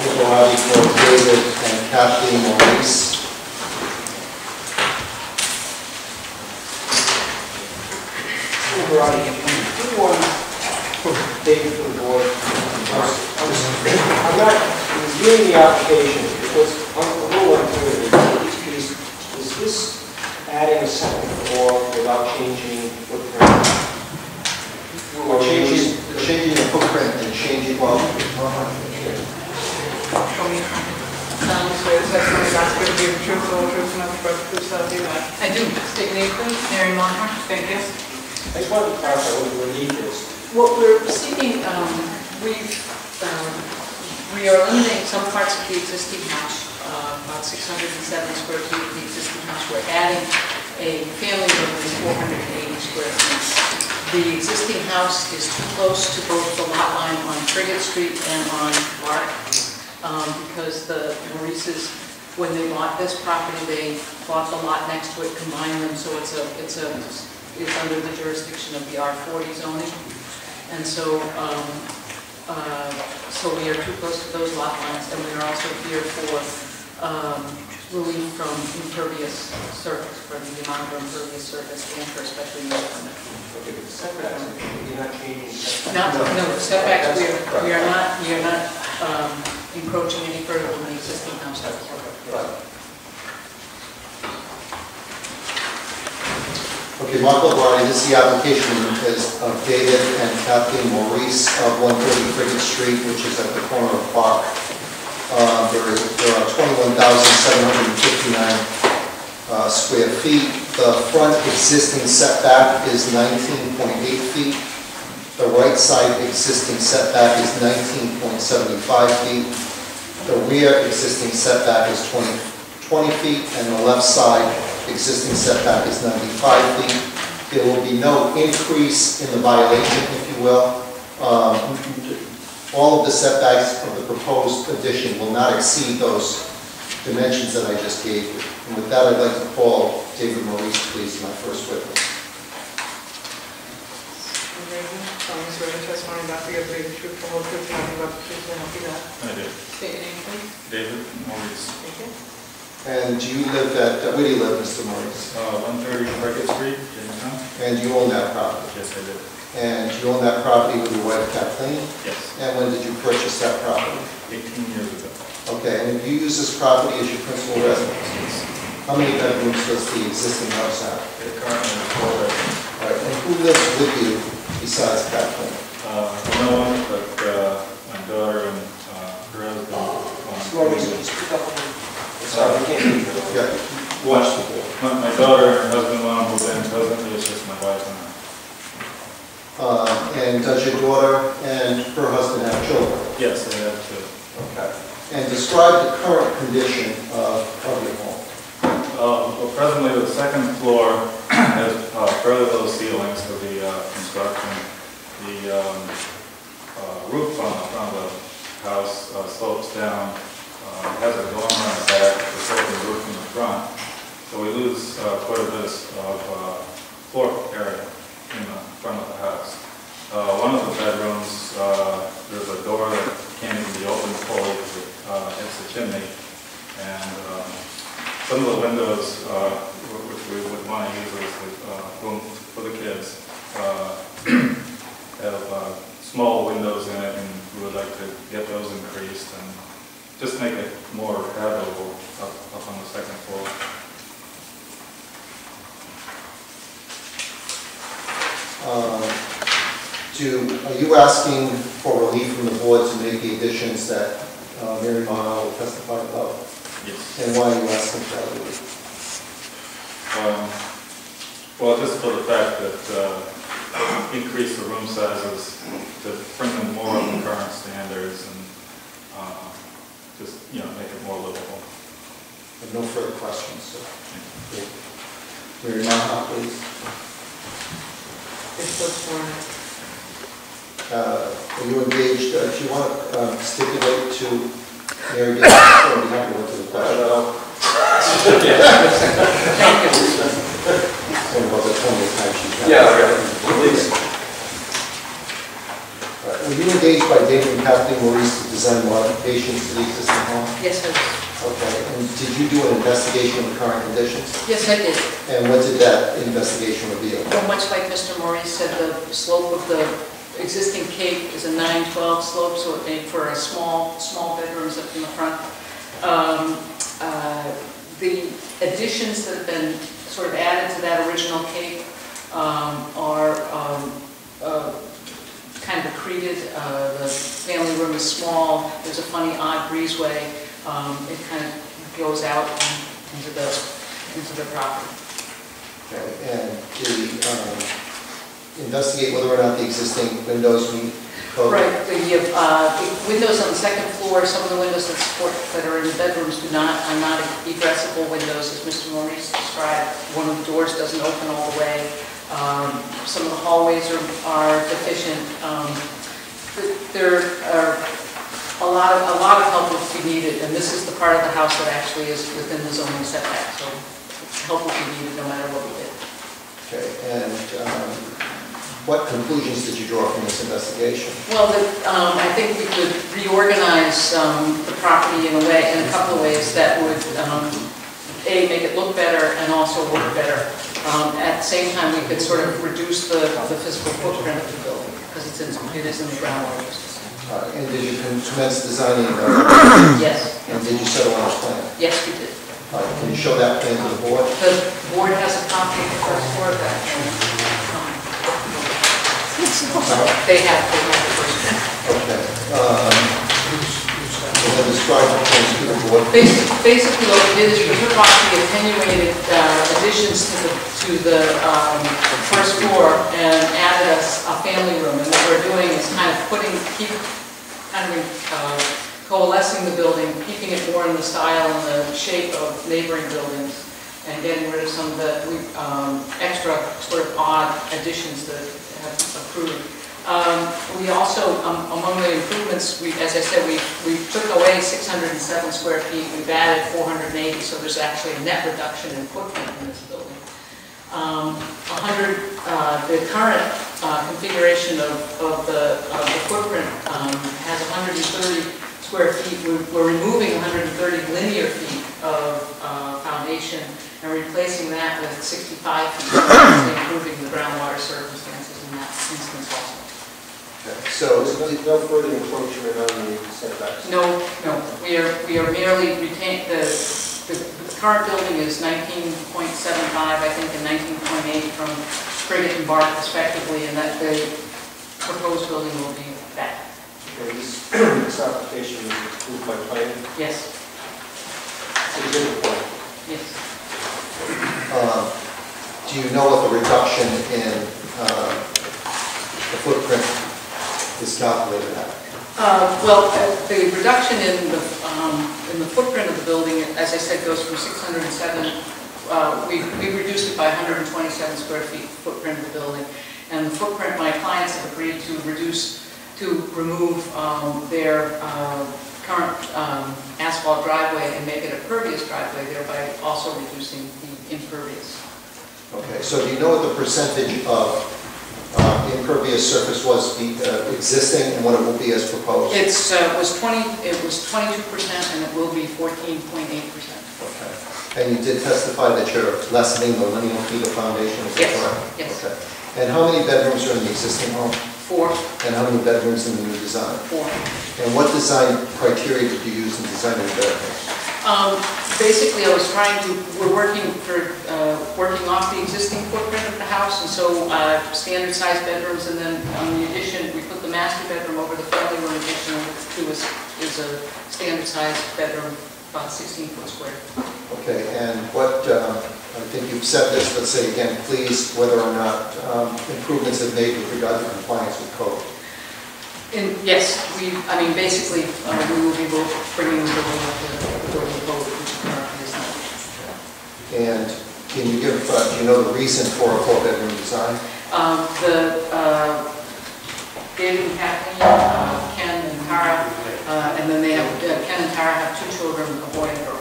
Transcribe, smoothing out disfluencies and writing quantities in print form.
Garage for David and Kathleen Maurice. David for the board. I'm not reviewing the application because I'm a little unclear. Is this adding a second floor without changing footprint? Or changing the footprint and changing, well, I do. State your name, please. Mary Monhart. Thank you. I just wanted to clarify what the relief is. What we're seeking, we are eliminating some parts of the existing house, about 607 square feet of the existing house. We're adding a family room of 480 square feet. The existing house is too close to both the lot line on Frigate Street and on Clark, because the Maurices, when they bought this property, they bought the lot next to it, combined them, so it's under the jurisdiction of the R40 zoning. And so, so we are too close to those lot lines, and we are also here for relief from impervious surface, for the amount of impervious surface and for a special use permit. Okay, but the setbacks, you're not changing setbacks? No, setbacks, we are not encroaching any further than the existing house. okay, Mark Lavardi, this is the application of David and Kathleen Maurice of 130 Frigate Street, which is at the corner of Park. There are 21,759 square feet. The front existing setback is 19.8 feet. The right side existing setback is 19.75 feet. The rear existing setback is 20 feet, and the left side existing setback is 95 feet. There will be no increase in the violation, if you will. All of the setbacks of the proposed addition will not exceed those dimensions that I just gave you. And with that, I'd like to call David Maurice, please, my first witness. I do. State your name, please. David Maurice. Thank you. And do you live at, where do you live, Mr. Maurice? 130 Frigate Street, Jamestown. And you own that property? Yes, I do. And you own that property with your wife, Kathleen? Yes. And when did you purchase that property? 18 years ago. Okay, and you use this property as your principal residence? Yes. How many bedrooms does the existing house have? It currently has 4 bedrooms. All right, and who lives with you besides Kathleen? No one but my daughter and her husband. Sorry, I can't hear you. Yeah. Watch the board. My daughter and her husband want to move in. Presently, it's just my wife and I. And does your daughter and her husband have children? Yes, they have 2. Okay. And describe the current condition of your home. Well, presently, the second floor has fairly low ceilings for the construction. The roof on the front of the house slopes down. It has a dormer on the back, the sloping roof in the front. So we lose quite a bit of floor area in the front of the house. One of the bedrooms, there's a door that can't even be opened fully because it hits the chimney. And some of the windows, which we would want to use as the room for the kids, have small windows in it, and we would like to get those increased and just make it more habitable up on the second floor. Are you asking for relief from the board to make the additions that Mary Mara will testify about? Yes. And why are you asking for that relief? Well, just for the fact that increase the room sizes to bring them more up to current standards and just, make it more livable. I have no further questions. So. Mary Mara, please. Are you engaged? Do you want to stipulate to Mary? Or do you have to look to the question? Thank you. Sorry about the 20th time she's got. Yeah, okay. Please. All right. Were you engaged by David and Kathleen Maurice to design modifications to the existing home? Yes, I was. Okay, and did you do an investigation of the current conditions? Yes, I did. And what did that investigation reveal? Well, much like Mr. Maurice said, the slope of the existing cape is a 9/12 slope, so it made for a small bedrooms up in the front. The additions that have been sort of added to that original cape are kind of accreted. The family room is small. There's a funny odd breezeway. It kind of goes out into the property. Okay, and did we investigate whether or not the existing windows meet code? Right. The windows on the second floor, some of the windows that are in the bedrooms are not egressable windows, as Mr. Maurice described. One of the doors doesn't open all the way. Some of the hallways are deficient. There are a lot of help would be needed, and this is the part of the house that actually is within the zoning setback, so help would be needed no matter what we did. Okay, and what conclusions did you draw from this investigation? Well, I think we could reorganize the property in a couple of ways that would, A, make it look better and also work better. At the same time, we could sort of reduce the physical footprint of the building, because it is in the groundwater system. And did you commence designing? Yes. And did you settle on a plan? Yes, we did. Can you show that plan to the board? The board has a copy of the first floor of that. They have the first floor. Okay. And then describe the plans to the board. Basically, what we did is we took off the attenuated additions to the first floor and added a family room. And what we're doing is kind of coalescing the building, keeping it more in the style and the shape of neighboring buildings, and getting rid of some of the extra sort of odd additions that have accrued. We also, among the improvements, as I said, we took away 607 square feet. We've added 480, so there's actually a net reduction in footprint in this building. The current configuration of the footprint has 130 square feet. We're removing 130 linear feet of foundation and replacing that with 65 feet, improving the groundwater circumstances in that instance also. Okay. So no further encroachment on the setbacks? No. We are merely retaining the current building is 19.75, I think, and 19.8 from Frigate and Bark respectively, and that the proposed building will be that. Okay, this application is approved by planning? Yes. Exhibit plan? Yes. do you know what the reduction in the footprint is calculated at? Well, the reduction in the footprint of the building, as I said, goes from 607. We reduced it by 127 square feet footprint of the building, and the footprint my clients have agreed to remove their current asphalt driveway and make it a pervious driveway, thereby also reducing the impervious. Okay, so do you know what the percentage of impervious surface was existing and what it will be as proposed? It was 22%, and it will be 14.8%. Okay. And you did testify that you're lessening the lineal feet of foundation, is that correct? Yes. Okay. And how many bedrooms are in the existing home? 4. And how many bedrooms in the new design? 4. And what design criteria did you use in designing the bedrooms? Basically, we're working off the existing footprint of the house, and so standard size bedrooms, and then on the addition, we put the master bedroom over the family room addition to is a standard size bedroom, about 16 foot square. Okay, and what, I think you've said this, but say again, please, whether or not improvements have made with regard to compliance with code. Yes, basically, we will be bringing the building up to the building code, which currently is not. And can you give, do you know the reason for a 4-bedroom design? David and Kathleen, Ken and Tara, and then they have, Ken and Tara have 2 children, a boy and a girl.